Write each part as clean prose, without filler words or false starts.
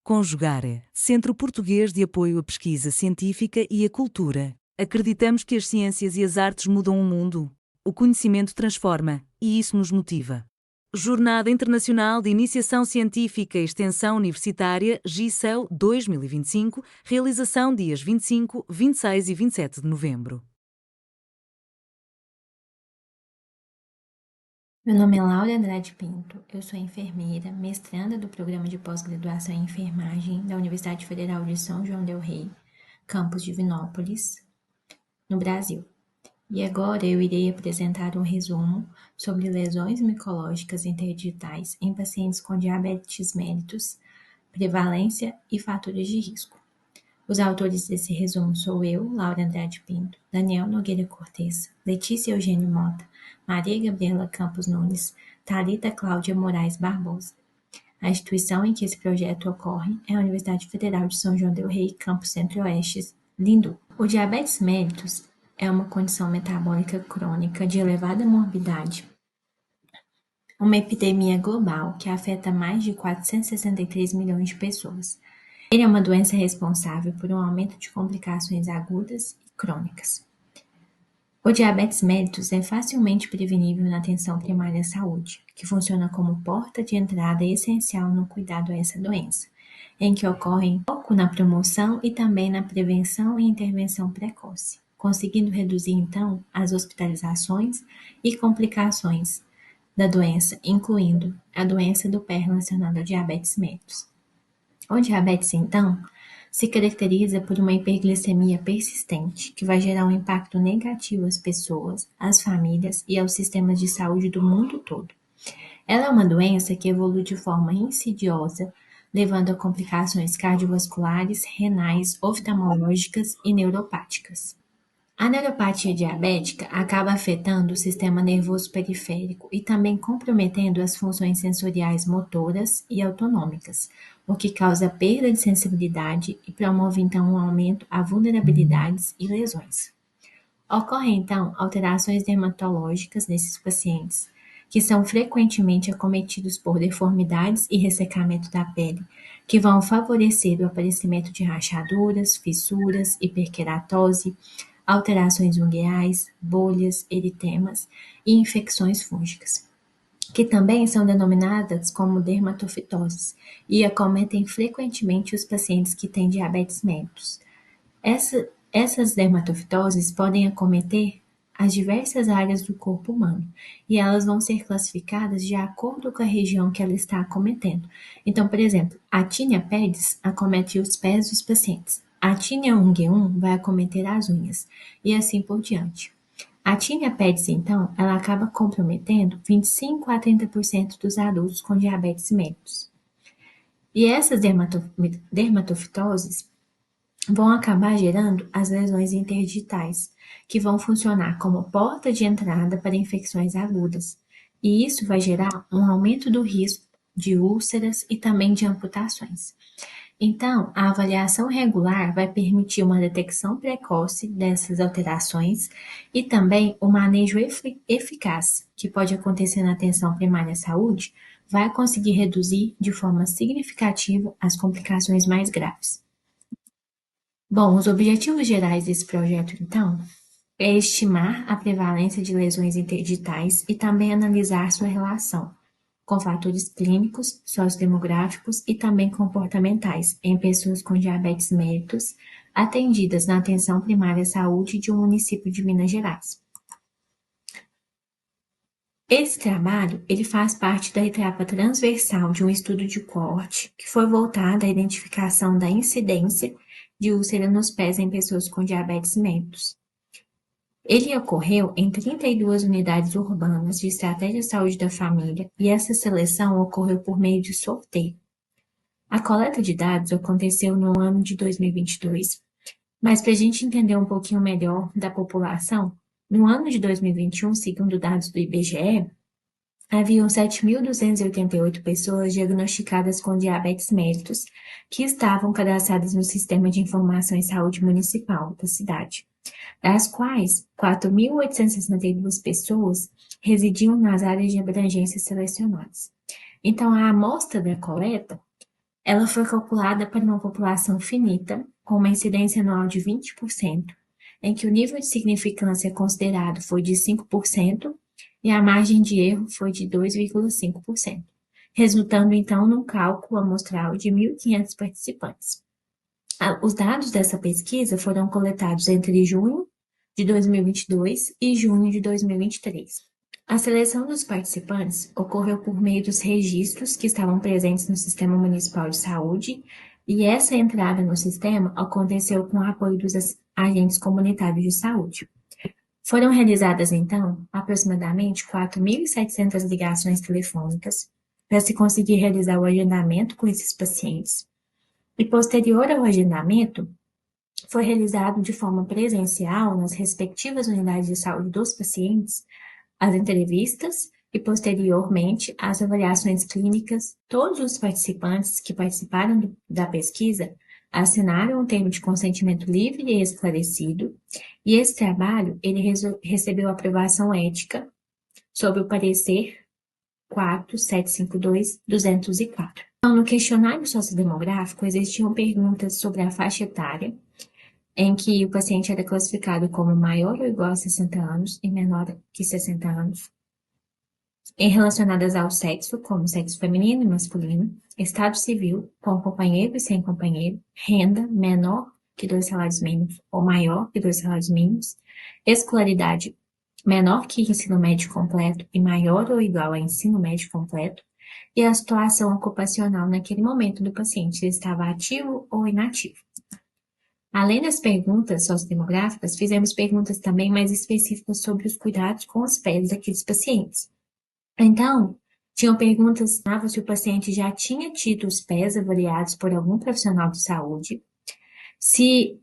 Conjugare, Centro Português de Apoio à Pesquisa Científica e à Cultura. Acreditamos que as ciências e as artes mudam o mundo. O conhecimento transforma, e isso nos motiva. Jornada Internacional de Iniciação Científica e Extensão Universitária, GICEL 2025, realização dias 25, 26 e 27 de novembro. Meu nome é Laura Andrade Pinto, eu sou enfermeira, mestranda do Programa de Pós-Graduação em Enfermagem da Universidade Federal de São João del Rei, campus Divinópolis, no Brasil. E agora eu irei apresentar um resumo sobre lesões micológicas interdigitais em pacientes com diabetes mellitus, prevalência e fatores de risco. Os autores desse resumo sou eu, Laura Andrade Pinto, Daniel Nogueira Cortes, Letícia Eugênio Mota, Maria Gabriela Campos Nunes, Thalita Cláudia Moraes Barbosa. A instituição em que esse projeto ocorre é a Universidade Federal de São João del Rei, campus Centro-Oeste, Lindu. O diabetes mellitus é uma condição metabólica crônica de elevada morbidade, uma epidemia global que afeta mais de 463 milhões de pessoas. Ele é uma doença responsável por um aumento de complicações agudas e crônicas. O diabetes mellitus é facilmente prevenível na atenção primária à saúde, que funciona como porta de entrada essencial no cuidado a essa doença, em que ocorre foco na promoção e também na prevenção e intervenção precoce, conseguindo reduzir então as hospitalizações e complicações da doença, incluindo a doença do pé relacionada ao diabetes mellitus. O diabetes, então, se caracteriza por uma hiperglicemia persistente, que vai gerar um impacto negativo às pessoas, às famílias e aos sistemas de saúde do mundo todo. Ela é uma doença que evolui de forma insidiosa, levando a complicações cardiovasculares, renais, oftalmológicas e neuropáticas. A neuropatia diabética acaba afetando o sistema nervoso periférico e também comprometendo as funções sensoriais motoras e autonômicas, o que causa perda de sensibilidade e promove então um aumento a vulnerabilidades e lesões. Ocorrem então alterações dermatológicas nesses pacientes, que são frequentemente acometidos por deformidades e ressecamento da pele, que vão favorecer o aparecimento de rachaduras, fissuras, hiperqueratose, alterações ungueais, bolhas, eritemas e infecções fúngicas, que também são denominadas como dermatofitoses e acometem frequentemente os pacientes que têm diabetes mellitus. Essas dermatofitoses podem acometer as diversas áreas do corpo humano e elas vão ser classificadas de acordo com a região que ela está acometendo. Então, por exemplo, a Tinea pedis acomete os pés dos pacientes. A Tinea ungueum vai acometer as unhas e assim por diante. A Tinea pedis, então, ela acaba comprometendo 25 a 30% dos adultos com diabetes mellitus. E essas dermatofitoses vão acabar gerando as lesões interdigitais, que vão funcionar como porta de entrada para infecções agudas. E isso vai gerar um aumento do risco de úlceras e também de amputações. Então, a avaliação regular vai permitir uma detecção precoce dessas alterações e também o manejo eficaz, que pode acontecer na atenção primária à saúde, vai conseguir reduzir de forma significativa as complicações mais graves. Bom, os objetivos gerais desse projeto, então, é estimar a prevalência de lesões interdigitais e também analisar sua relação com fatores clínicos, sociodemográficos e também comportamentais em pessoas com diabetes mellitus atendidas na atenção primária à saúde de um município de Minas Gerais. Esse trabalho, ele faz parte da etapa transversal de um estudo de coorte que foi voltado à identificação da incidência de úlcera nos pés em pessoas com diabetes mellitus. Ele ocorreu em 32 unidades urbanas de estratégia de saúde da família e essa seleção ocorreu por meio de sorteio. A coleta de dados aconteceu no ano de 2022, mas para a gente entender um pouquinho melhor da população, no ano de 2021, segundo dados do IBGE, haviam 7.288 pessoas diagnosticadas com diabetes mellitus que estavam cadastradas no Sistema de Informação em Saúde Municipal da cidade, das quais 4.862 pessoas residiam nas áreas de abrangência selecionadas. Então, a amostra da coleta, Ela foi calculada para uma população finita, com uma incidência anual de 20%, em que o nível de significância considerado foi de 5% e a margem de erro foi de 2,5%, resultando então num cálculo amostral de 1.500 participantes. Os dados dessa pesquisa foram coletados entre junho de 2022 e junho de 2023. A seleção dos participantes ocorreu por meio dos registros que estavam presentes no Sistema Municipal de Saúde, e essa entrada no sistema aconteceu com o apoio dos agentes comunitários de saúde. Foram realizadas, então, aproximadamente 4.700 ligações telefônicas para se conseguir realizar o agendamento com esses pacientes. E posterior ao agendamento, foi realizado de forma presencial nas respectivas unidades de saúde dos pacientes as entrevistas e, posteriormente, as avaliações clínicas. Todos os participantes que participaram da pesquisa assinaram um termo de consentimento livre e esclarecido, e esse trabalho ele recebeu aprovação ética sob o parecer 4752-204. Então, no questionário sociodemográfico, existiam perguntas sobre a faixa etária, em que o paciente era classificado como maior ou igual a 60 anos e menor que 60 anos, relacionadas ao sexo, como sexo feminino e masculino, estado civil, com companheiro e sem companheiro, renda menor que 2 salários mínimos ou maior que 2 salários mínimos, escolaridade menor que ensino médio completo e maior ou igual a ensino médio completo, e a situação ocupacional naquele momento do paciente, se estava ativo ou inativo. Além das perguntas sociodemográficas, fizemos perguntas também mais específicas sobre os cuidados com os pés daqueles pacientes. Então, tinham perguntas se o paciente já tinha tido os pés avaliados por algum profissional de saúde, se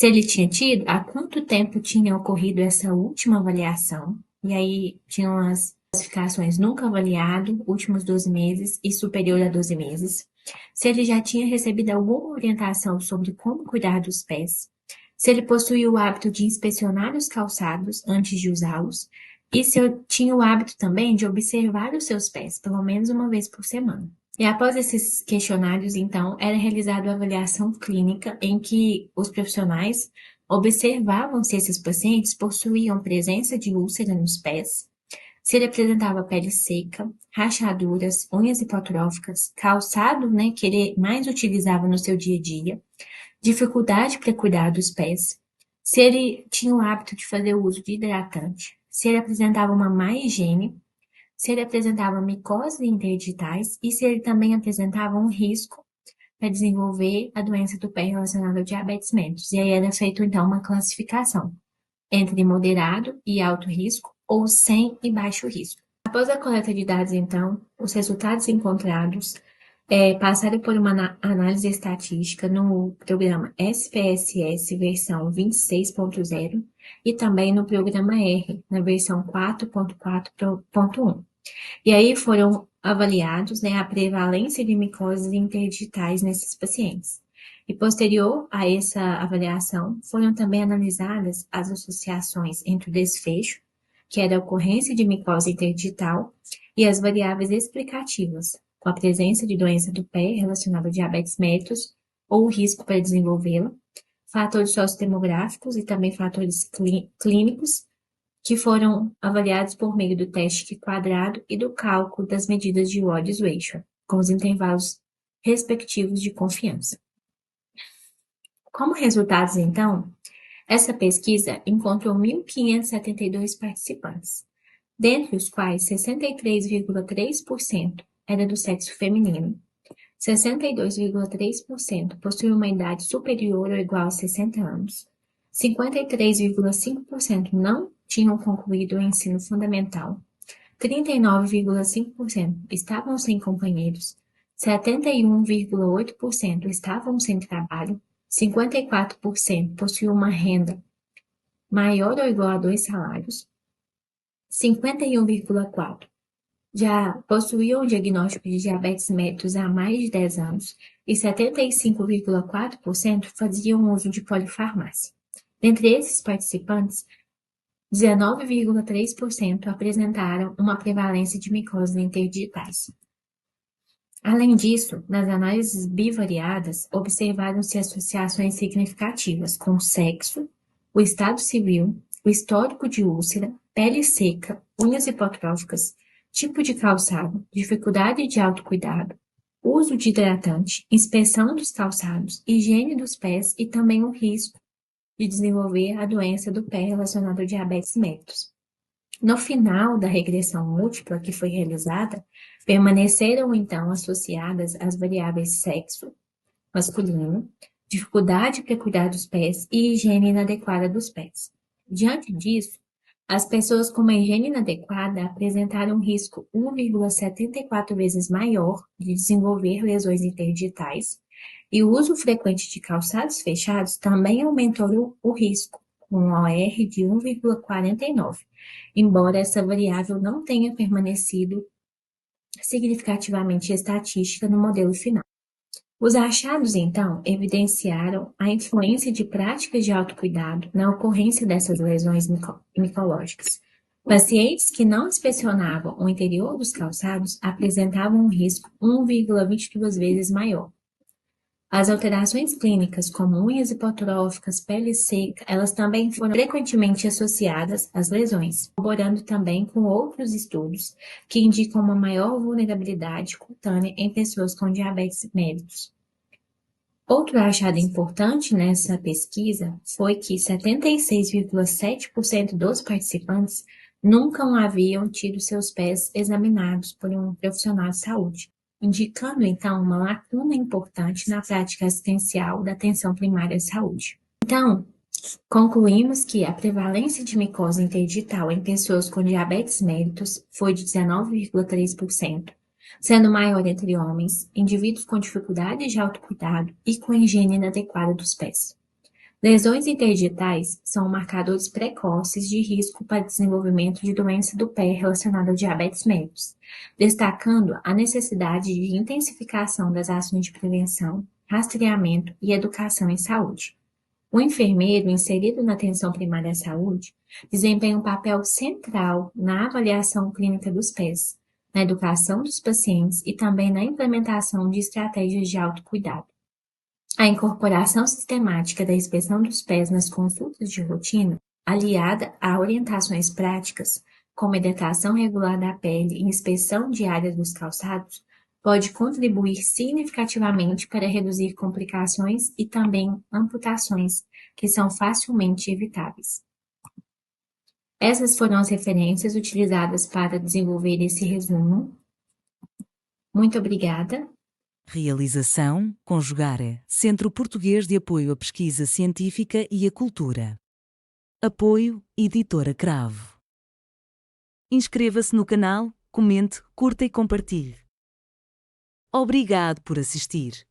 ele tinha tido, há quanto tempo tinha ocorrido essa última avaliação, e aí tinham as classificações nunca avaliado, últimos 12 meses e superior a 12 meses, se ele já tinha recebido alguma orientação sobre como cuidar dos pés, se ele possuía o hábito de inspecionar os calçados antes de usá-los, e se eu tinha o hábito também de observar os seus pés, pelo menos uma vez por semana. E após esses questionários, então, era realizada a avaliação clínica em que os profissionais observavam se esses pacientes possuíam presença de úlcera nos pés, se ele apresentava pele seca, rachaduras, unhas hipotróficas, calçado, que ele mais utilizava no seu dia a dia, dificuldade para cuidar dos pés, se ele tinha o hábito de fazer o uso de hidratante, se ele apresentava uma má higiene, se ele apresentava micoses interdigitais e se ele também apresentava um risco para desenvolver a doença do pé relacionada ao diabetes mellitus. E aí era feito, então, uma classificação entre moderado e alto risco ou sem e baixo risco. Após a coleta de dados, então, os resultados encontrados passaram por uma análise estatística no programa SPSS versão 26.0 e também no programa R, na versão 4.4.1. E aí foram avaliados a prevalência de micoses interdigitais nesses pacientes. E posterior a essa avaliação, foram também analisadas as associações entre o desfecho, que era a ocorrência de micose interdigital, e as variáveis explicativas, com a presença de doença do pé relacionada ao diabetes mellitus ou o risco para desenvolvê-la, fatores sociodemográficos e também fatores clínicos, que foram avaliados por meio do teste quadrado e do cálculo das medidas de odds ratio, com os intervalos respectivos de confiança. Como resultados, então, essa pesquisa encontrou 1.572 participantes, dentre os quais 63,3% era do sexo feminino, 62,3% possuíam uma idade superior ou igual a 60 anos, 53,5% não tinham concluído o ensino fundamental, 39,5% estavam sem companheiros, 71,8% estavam sem trabalho, 54% possuíam uma renda maior ou igual a 2 salários, 51,4% já possuíam o diagnóstico de diabetes mellitus há mais de 10 anos e 75,4% faziam uso de polifarmácia. Dentre esses participantes, 19,3% apresentaram uma prevalência de micoses interdigitais. Além disso, nas análises bivariadas, observaram-se associações significativas com sexo, o estado civil, o histórico de úlcera, pele seca, unhas hipotróficas, tipo de calçado, dificuldade de autocuidado, uso de hidratante, inspeção dos calçados, higiene dos pés e também o risco de desenvolver a doença do pé relacionada ao diabetes mellitus. No final da regressão múltipla que foi realizada, permaneceram então associadas as variáveis sexo masculino, dificuldade para cuidar dos pés e higiene inadequada dos pés. Diante disso, as pessoas com uma higiene inadequada apresentaram um risco 1,74 vezes maior de desenvolver lesões interdigitais, e o uso frequente de calçados fechados também aumentou o risco, com um OR de 1,49, embora essa variável não tenha permanecido significativamente estatística no modelo final. Os achados, então, evidenciaram a influência de práticas de autocuidado na ocorrência dessas lesões micológicas. Pacientes que não inspecionavam o interior dos calçados apresentavam um risco 1,22 vezes maior. As alterações clínicas, como unhas hipotróficas, pele seca, elas também foram frequentemente associadas às lesões, corroborando também com outros estudos que indicam uma maior vulnerabilidade cutânea em pessoas com diabetes mellitus. Outro achado importante nessa pesquisa foi que 76,7% dos participantes nunca haviam tido seus pés examinados por um profissional de saúde, indicando então uma lacuna importante na prática assistencial da atenção primária de saúde. Então, concluímos que a prevalência de micose interdigital em pessoas com diabetes mellitus foi de 19,3%, sendo maior entre homens, indivíduos com dificuldades de autocuidado e com higiene inadequada dos pés. Lesões interdigitais são marcadores precoces de risco para desenvolvimento de doença do pé relacionada ao diabetes mellitus, destacando a necessidade de intensificação das ações de prevenção, rastreamento e educação em saúde. O enfermeiro, inserido na atenção primária à saúde, desempenha um papel central na avaliação clínica dos pés, na educação dos pacientes e também na implementação de estratégias de autocuidado. A incorporação sistemática da inspeção dos pés nas consultas de rotina, aliada a orientações práticas, como hidratação regular da pele e inspeção diária dos calçados, pode contribuir significativamente para reduzir complicações e também amputações, que são facilmente evitáveis. Essas foram as referências utilizadas para desenvolver esse resumo. Muito obrigada. Realização, Conjugare, Centro Português de Apoio à Pesquisa Científica e à Cultura. Apoio, Editora Cravo. Inscreva-se no canal, comente, curta e compartilhe. Obrigado por assistir.